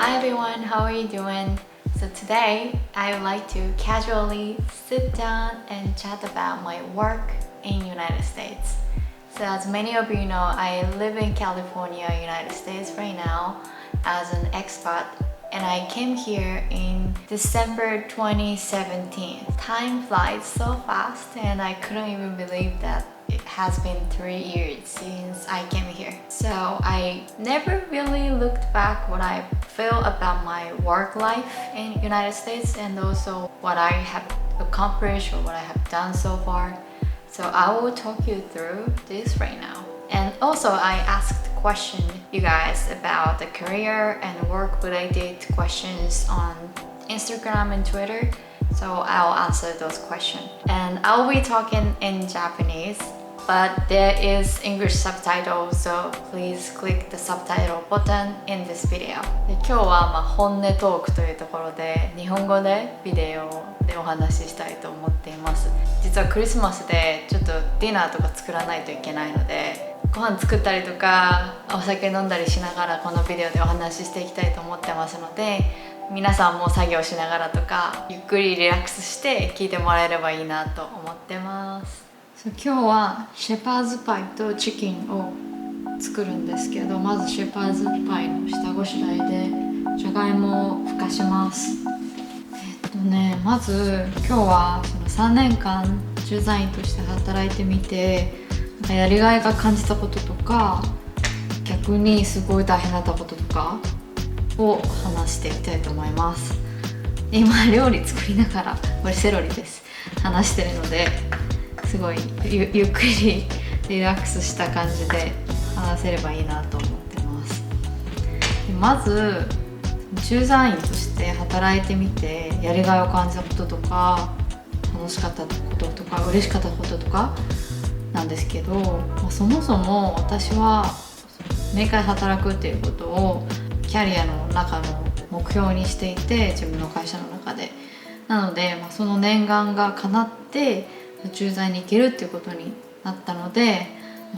Hi everyone, how are you doing? So today I would like to casually sit down and chat about my work in United States. So as many of you know, I live in California, United States right now as an expat, and I came here in December 2017. Time flies so fast and I couldn't even believe that it has been 3 years since I came here. So I never really looked back what I feel about my work life in United States and also what I have accomplished or what I have done so far. So I will talk you through this right now. And also I asked question you guys about the career and work related questions on Instagram and Twitter. So I'll answer those questions. And I'll be talking in Japanese, but there is English subtitle, so please click the subtitle button in this video. で今日は本音トークというところで日本語でビデオでお話ししたいと思っています。実はクリスマスでちょっとディナーとか作らないといけないので、ご飯作ったりとかお酒飲んだりしながらこのビデオでお話ししていきたいと思ってますので、皆さんも作業しながらとかゆっくりリラックスして聞いてもらえればいいなと思ってます。今日はシェパーズパイとチキンを作るんですけど、まずシェパーズパイの下ごしらえでじゃがいもをふかします。まず今日はその3年間駐在員として働いてみてやりがいが感じたこととか逆にすごい大変だったこととかを話していきたいと思います。今料理作りながら、これセロリです、話してるのですごい ゆっくりリラックスした感じで話せればいいなと思ってます。まず駐在員として働いてみてやりがいを感じたこととか楽しかったこととか嬉しかったこととかなんですけど、そもそも私はメーカーで働くっていうことをキャリアの中の目標にしていて、自分の会社の中でなので、その念願が叶って駐在に行けるっていうことになったので、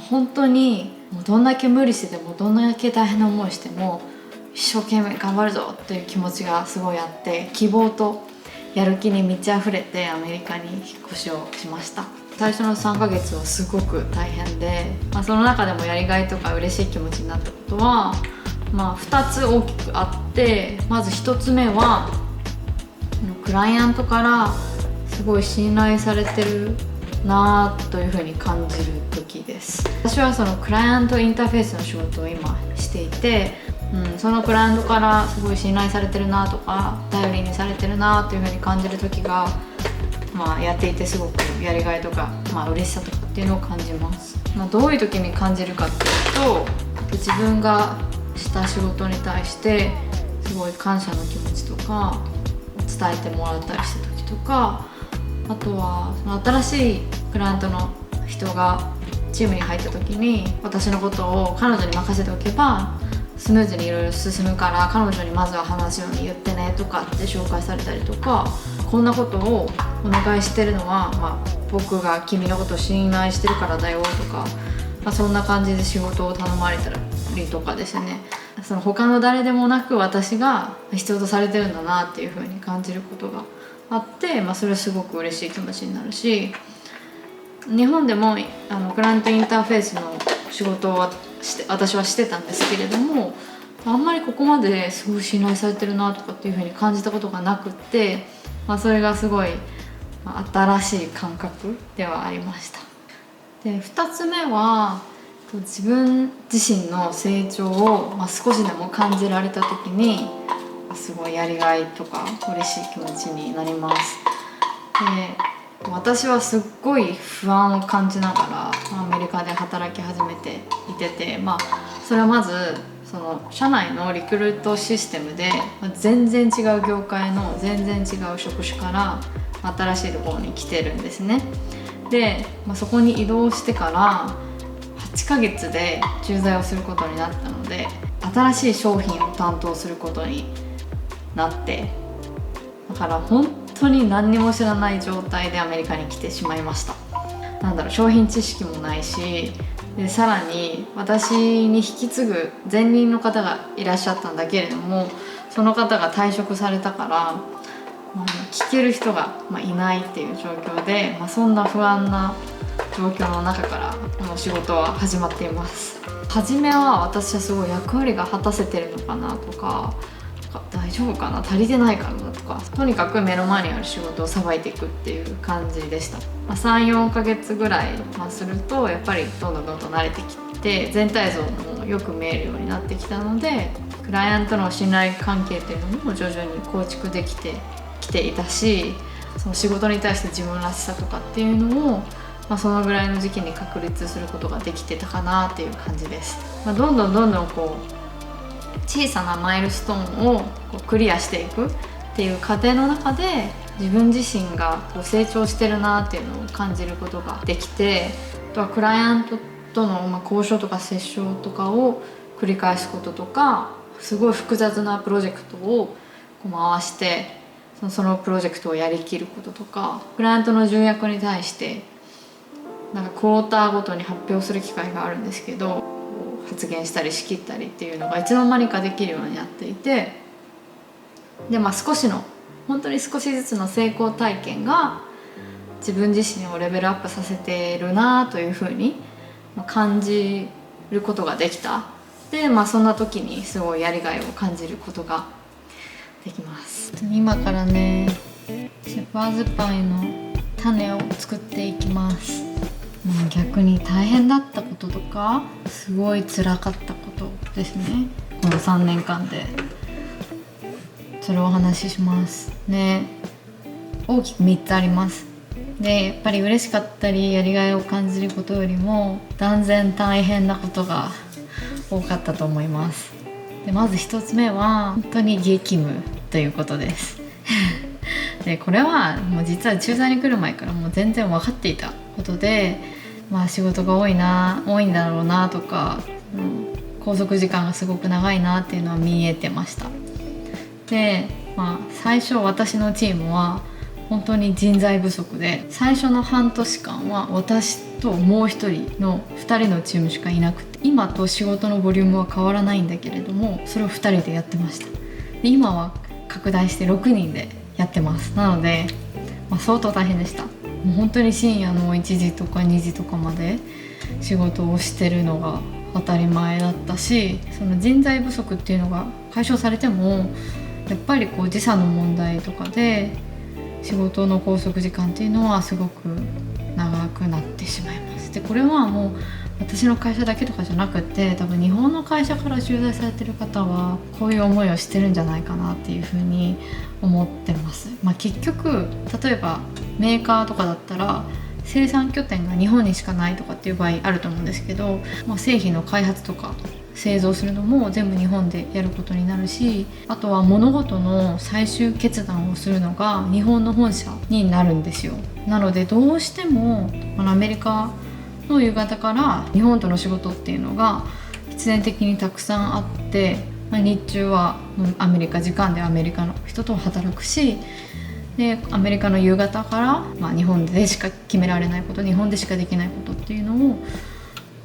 本当にもうどんだけ無理してでもどんだけ大変な思いしても一生懸命頑張るぞっていう気持ちがすごいあって、希望とやる気に満ち溢れてアメリカに引っ越しをしました。最初の3ヶ月はすごく大変で、その中でもやりがいとか嬉しい気持ちになったことは、2つ大きくあって、まず1つ目はクライアントからすごい信頼されてるなというふうに感じる時です。私はそのクライアントインターフェースの仕事を今していて、そのクライアントからすごい信頼されてるなとか頼りにされてるなというふうに感じる時が、やっていてすごくやりがいとか、嬉しさとかっていうのを感じます。どういう時に感じるかっていうと、自分がした仕事に対してすごい感謝の気持ちとか伝えてもらったりした時とか、あとはその新しいクライアントの人がチームに入った時に私のことを彼女に任せておけばスムーズにいろいろ進むから彼女にまずは話すように言ってねとかって紹介されたりとか、こんなことをお願いしてるのは、僕が君のことを信頼してるからだよとか、そんな感じで仕事を頼まれたりとかですね、その他の誰でもなく私が必要とされてるんだなっていう風に感じることがあって、それはすごく嬉しい気持ちになるし、日本でもクライアントインターフェースの仕事を私はしてたんですけれども、あんまりここまですごい信頼されてるなとかっていう風に感じたことがなくって、それがすごい新しい感覚ではありました。で2つ目は自分自身の成長を、少しでも感じられた時にすごいやりがいとか嬉しい気持ちになります。で私はすっごい不安を感じながらアメリカで働き始めていてそれはまずその社内のリクルートシステムで全然違う業界の全然違う職種から新しいところに来てるんですね。で、そこに移動してから8ヶ月で駐在をすることになったので、新しい商品を担当することになって、だから本当に何にも知らない状態でアメリカに来てしまいました。商品知識もないしでさらに私に引き継ぐ前任の方がいらっしゃったんだけれども、その方が退職されたから、聞ける人がいないっていう状況で、そんな不安な状況の中からこの仕事は始まっています。初めは私はすごい役割が果たせてるのかなとか、大丈夫かな、足りてないかなとか、とにかく目の前にある仕事をさばいていくっていう感じでした。3、4ヶ月ぐらいするとやっぱりどんどん慣れてきて、全体像もよく見えるようになってきたので、クライアントの信頼関係っていうのも徐々に構築できてきていたし、その仕事に対して自分らしさとかっていうのを、そのぐらいの時期に確立することができてたかなっていう感じです。どんどんこう小さなマイルストーンをクリアしていくっていう過程の中で、自分自身が成長してるなっていうのを感じることができて、あとはクライアントとの交渉とか折衝とかを繰り返すこととか、すごい複雑なプロジェクトを回してそのプロジェクトをやりきることとか、クライアントの重役に対してクォーターごとに発表する機会があるんですけど、発言したり仕切ったりっていうのがいつの間にかできるようになっていて、で本当に少しずつの成功体験が自分自身をレベルアップさせているなというふうに感じることができた。で、そんな時にすごいやりがいを感じることができます。今からね、シェパーズパイの種を作っていきます。逆に大変だったこととか、すごい辛かったことですね、この3年間で。それをお話ししますね。大きく3つあります。で、やっぱり嬉しかったりやりがいを感じることよりも断然大変なことが多かったと思います。で、まず1つ目は本当に激務ということですで、これはもう実は駐在に来る前からもう全然分かっていたことで、仕事が多いんだろうなとか、拘束時間がすごく長いなっていうのは見えてました。で、最初私のチームは本当に人材不足で、最初の半年間は私ともう一人の2人のチームしかいなくて、今と仕事のボリュームは変わらないんだけれども、それを2人でやってました。で、今は拡大して6人でやってます。なので、相当大変でした。もう本当に深夜の1時とか2時とかまで仕事をしてるのが当たり前だったし、その人材不足っていうのが解消されても、やっぱり時差の問題とかで仕事の拘束時間っていうのはすごく長くなってしまいます。で、これはもう私の会社だけとかじゃなくて、多分日本の会社から駐在されてる方はこういう思いをしてるんじゃないかなっていうふうに思ってます。結局例えばメーカーとかだったら生産拠点が日本にしかないとかっていう場合あると思うんですけど、製品の開発とか製造するのも全部日本でやることになるし、あとは物事の最終決断をするのが日本の本社になるんですよ。なのでどうしてもアメリカの夕方から日本との仕事っていうのが必然的にたくさんあって、日中はアメリカ時間でアメリカの人と働くし、でアメリカの夕方から、日本でしか決められないこと、日本でしかできないことっていうのを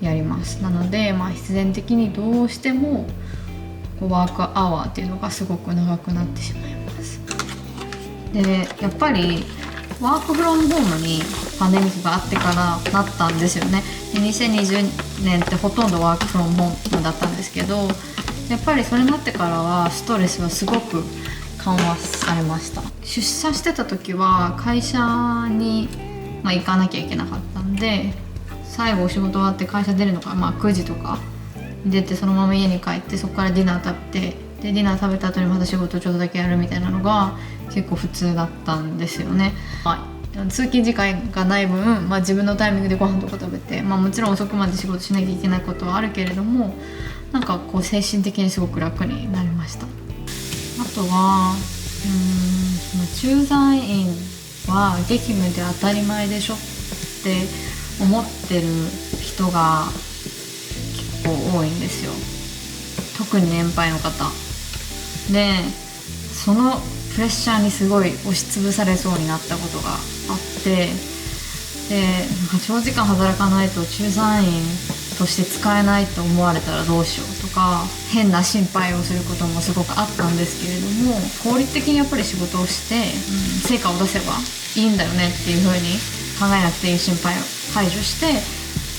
やります。なので、必然的にどうしてもワークアワーっていうのがすごく長くなってしまいます。で、やっぱりワークフロムホームにパンデミックがあってからなったんですよね。で、2020年ってほとんどワークフロムホームだったんですけど、やっぱりそれになってからはストレスはすごく緩和されました。出社してた時は会社に、行かなきゃいけなかったんで、最後お仕事終わって会社出るのが9時とか出て、そのまま家に帰ってそこからディナー食べて、でディナー食べた後にまた仕事ちょっとだけやるみたいなのが結構普通だったんですよね。通勤時間がない分、自分のタイミングでご飯とか食べて、もちろん遅くまで仕事しなきゃいけないことはあるけれども、精神的にすごく楽になりました。あとは駐在員は激務で当たり前でしょって思ってる人が結構多いんですよ。特に年配の方で、そのプレッシャーにすごい押しつぶされそうになったことがあって、で長時間働かないと駐在員として使えないと思われたらどうしようとか、変な心配をすることもすごくあったんですけれども、効率的にやっぱり仕事をして、成果を出せばいいんだよねっていう風に考えなくていい心配を排除して、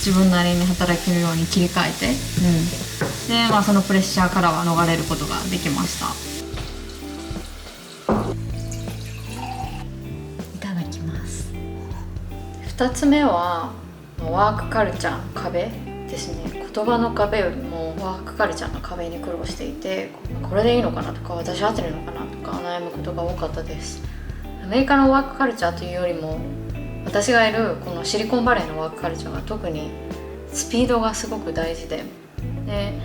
自分なりに働けるように切り替えて、で、そのプレッシャーからは逃れることができました。いただきます。2つ目はワークカルチャーの壁ですね。言葉の壁よりもワークカルチャーの壁に苦労していて、これでいいのかなとか、私合ってるのかなとか悩むことが多かったです。アメリカのワークカルチャーというよりも、私がいるこのシリコンバレーのワークカルチャーが特にスピードがすごく大事で、メ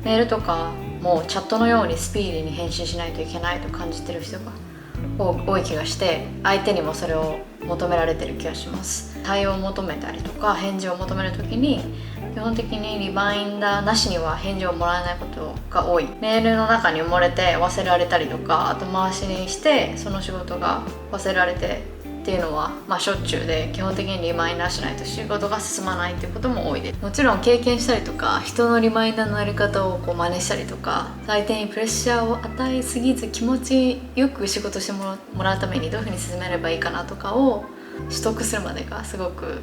ールとかもチャットのようにスピーディーに返信しないといけないと感じてる人が多い気がして、相手にもそれを求められてる気がします。対応を求めたりとか返事を求めるときに、基本的にリマインダーなしには返事をもらえないことが多い。メールの中に埋もれて忘れられたりとか、後回しにしてその仕事が忘れられてっていうのはしょっちゅうで、基本的にリマインダーしないと仕事が進まないっていうことも多いです。もちろん経験したりとか、人のリマインダーのやり方を真似したりとか、相手にプレッシャーを与えすぎず気持ちよく仕事してもらうためにどういうふうに進めればいいかなとかを取得するまでがすごく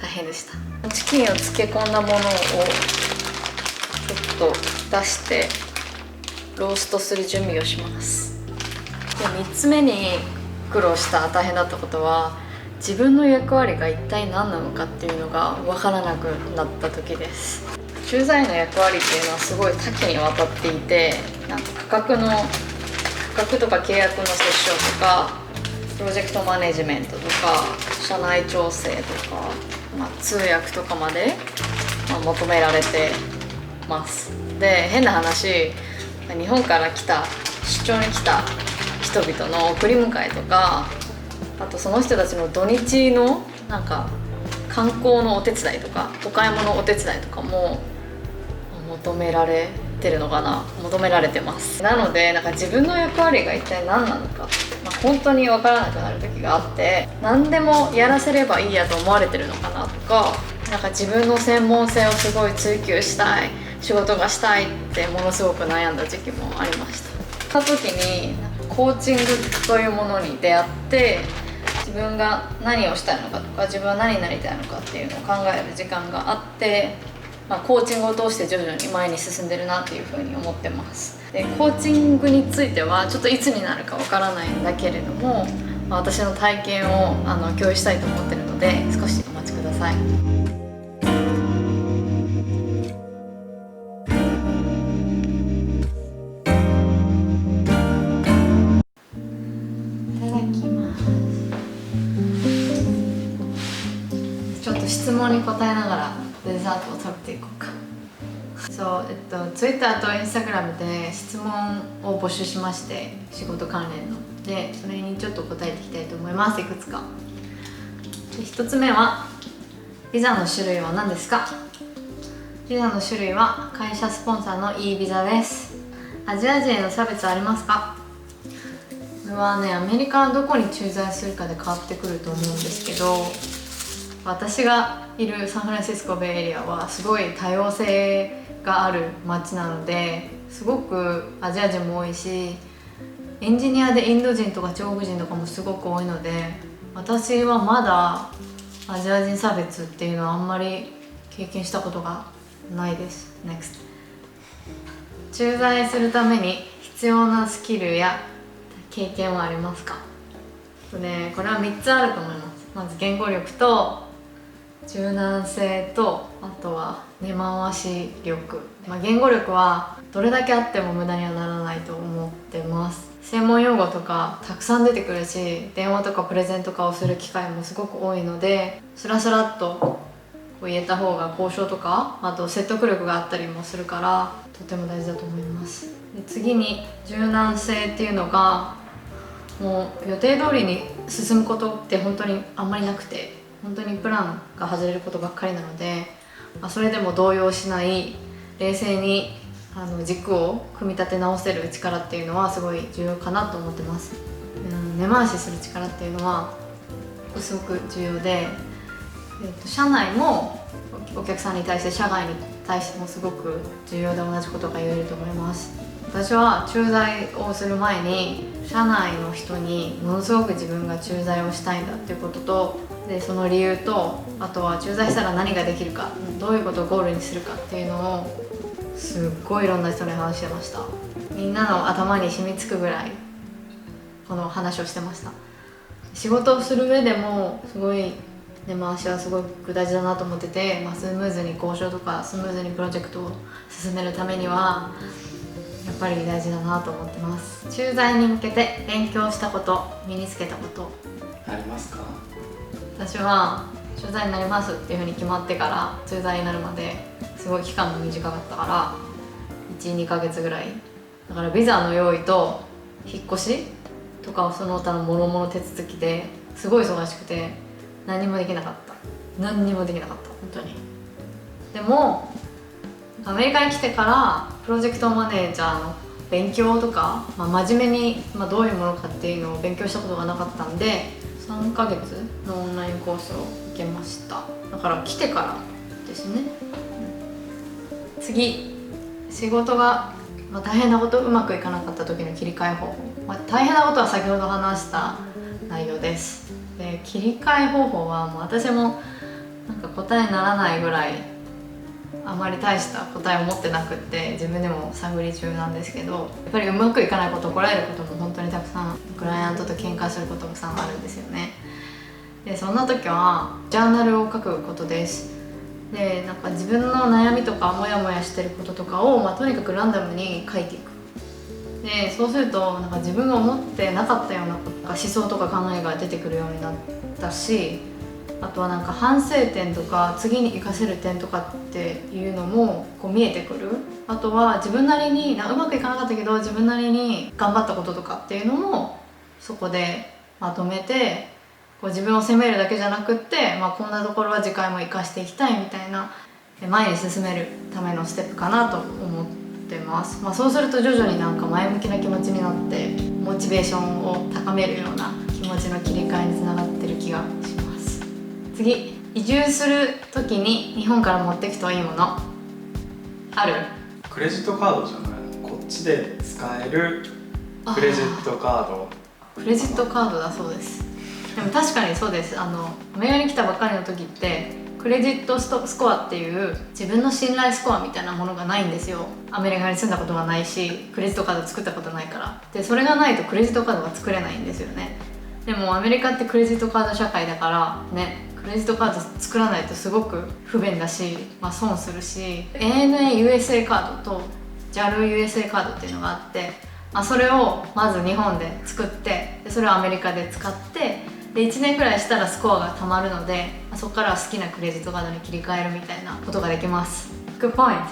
大変でした。チキンを漬け込んだものをちょっと出してローストする準備をします。で、3つ目に苦労した大変だったことは、自分の役割が一体何なのかっていうのが分からなくなった時です。駐在員の役割っていうのはすごい多岐にわたっていて、価格とか契約の折衝とか、プロジェクトマネジメントとか、社内調整とか、通訳とかまで、求められてます。で、変な話、日本から出張に来た人々の送り迎えとか、あとその人たちの土日の観光のお手伝いとか、お買い物お手伝いとかも求められてます。なので自分の役割が一体何なのか、本当に分からなくなる時があって、何でもやらせればいいやと思われてるのかなとか、自分の専門性をすごい追求したい、仕事がしたいってものすごく悩んだ時期もありました。その時にコーチングというものに出会って、自分が何をしたいのかとか、自分は何になりたいのかっていうのを考える時間があって、コーチングを通して徐々に前に進んでるなっていうふうに思ってます。で、コーチングについてはちょっといつになるかわからないんだけれども、私の体験を共有したいと思ってるので、少しお待ちください。いただきます。ちょっと質問に答えながらデザートを食べていこうか。Twitter と Instagram で質問を募集しまして、仕事関連ので、それにちょっと答えていきたいと思います。いくつか。で、1つ目は、ビザの種類は何ですか？ビザの種類は会社スポンサーの E ビザです。アジア人への差別ありますか？これはね、アメリカのどこに駐在するかで変わってくると思うんですけど、私がいるサンフランシスコベイエリアはすごい多様性がある街なので、すごくアジア人も多いし、エンジニアでインド人とか中国人とかもすごく多いので、私はまだアジア人差別っていうのはあんまり経験したことがないです。 NEXT。 駐在するために必要なスキルや経験はありますか？これは3つあると思います。まず言語力と柔軟性と、あとは根回し力。言語力はどれだけあっても無駄にはならないと思ってます。専門用語とかたくさん出てくるし、電話とかプレゼンとかをする機会もすごく多いので、スラスラっと言えた方が交渉とか、あと説得力があったりもするから、とても大事だと思います。で、次に柔軟性っていうのが、もう予定通りに進むことって本当にあんまりなくて、本当にプランが外れることばっかりなので、それでも動揺しない、冷静に軸を組み立て直せる力っていうのはすごい重要かなと思ってます。根回しする力っていうのはすごく重要で、社内もお客さんに対して社外に対してもすごく重要で同じことが言えると思います。私は駐在をする前に社内の人にものすごく自分が駐在をしたいんだっていうこととでその理由とあとは駐在したら何ができるかどういうことをゴールにするかっていうのをすっごいいろんな人に話してました。みんなの頭に染みつくぐらいこの話をしてました。仕事をする上でもすごい根回しはすごく大事だなと思ってて、スムーズに交渉とかスムーズにプロジェクトを進めるためにはやっぱり大事だなと思ってます。駐在に向けて勉強したこと身につけたことありますか？私は駐在になりますっていうふうに決まってから駐在になるまですごい期間も短かったから 1,2 ヶ月ぐらいだからビザの用意と引っ越しとかその他の諸々手続きですごい忙しくて何にもできなかった本当に。でもアメリカに来てからプロジェクトマネージャーの勉強とか、真面目に、どういうものかっていうのを勉強したことがなかったんで3ヶ月のオンラインコースを受けました。だから来てからですね。次、仕事が、大変なことうまくいかなかった時の切り替え方法、大変なことは先ほど話した内容です。で切り替え方法はもう私もなんか答えにならないぐらいあまり大した答えを持ってなくって自分でも探り中なんですけど、やっぱりうまくいかないこと怒られることも本当にたくさんクライアントと喧嘩することもたくさんあるんですよね。でそんな時はジャーナルを書くことです。でなんか自分の悩みとかモヤモヤしてることとかを、とにかくランダムに書いていく。でそうするとなんか自分が思ってなかったような思想とか考えが出てくるようになったし、あとはなんか反省点とか次に活かせる点とかっていうのもこう見えてくる。あとは自分なりにうまくいかなかったけど自分なりに頑張ったこととかっていうのもそこでまとめてこう自分を責めるだけじゃなくって、こんなところは次回も活かしていきたいみたいな前に進めるためのステップかなと思ってます。そうすると徐々になんか前向きな気持ちになってモチベーションを高めるような気持ちの切り替えにつながってる気がします。次、移住する時に日本から持っていくといいものある？クレジットカードじゃないの？こっちで使えるクレジットカード。クレジットカードだそうです。でも確かにそうです。アメリカに来たばっかりの時ってクレジットスコアっていう自分の信頼スコアみたいなものがないんですよ。アメリカに住んだことがないしクレジットカード作ったことないから。でそれがないとクレジットカードが作れないんですよね。でもアメリカってクレジットカード社会だからね、クレジットカード作らないとすごく不便だし、損するし、 ANA USA カードと JAL USA カードっていうのがあって、それをまず日本で作ってでそれをアメリカで使ってで1年くらいしたらスコアがたまるのでそこからは好きなクレジットカードに切り替えるみたいなことができます。Good point。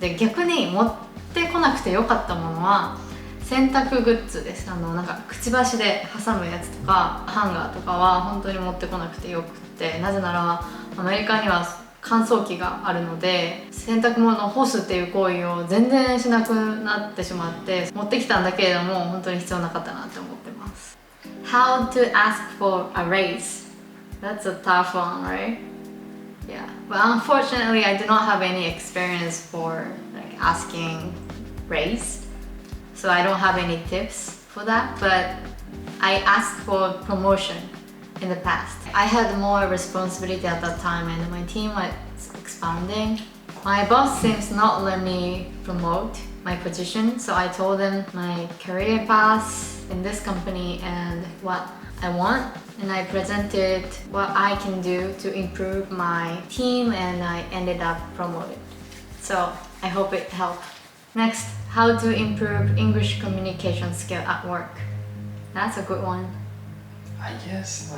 で逆に持ってこなくてよかったものは洗濯グッズです。なんかくちばしで挟むやつとかハンガーとかは本当に持ってこなくてよくって、なぜならアメリカには乾燥機があるので洗濯物を干すっていう行為を全然しなくなってしまって持ってきたんだけれども本当に必要なかったなって思ってます。 How to ask for a raise? That's a tough one, right? Yeah, but unfortunately I do not have any experience for like asking raise, so I don't have any tips for that, but I asked for promotion in the past. I had more responsibility at that time and my team was expanding. My boss seems not let me promote my position, so I told them my career path in this company and what I want, and I presented what I can do to improve my team, and I ended up promoted. So I hope it helped. Next, how to improve English communication skill at work. That's a good one. I guess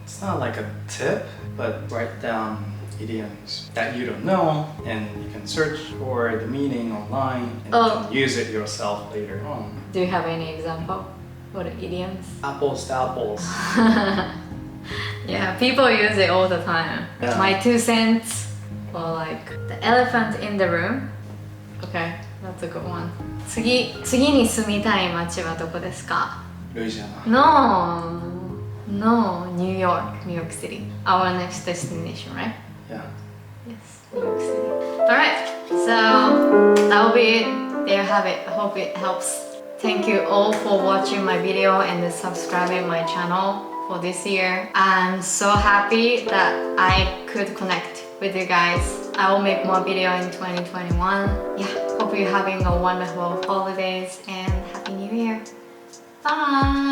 it's not like a tip, but write down idioms that you don't know and you can search for the meaning online and you can use it yourself later on. Do you have any example? What are idioms? Apples to apples. Yeah, people use it all the time. Yeah. My 2 cents, or like the elephant in the room. Okay, that's a good one. 次に住みたい街はどこですか？ルイジアナ。No, New York City. Our next destination, right? Yeah. New York City. Alright, so that will be it. There you have it. I hope it helps. Thank you all for watching my video and subscribing my channel for this year. I'm so happy that I could connect with you guys. I will make more video in 2021. Yeah, hope you're having a wonderful holidays and Happy New Year. Bye!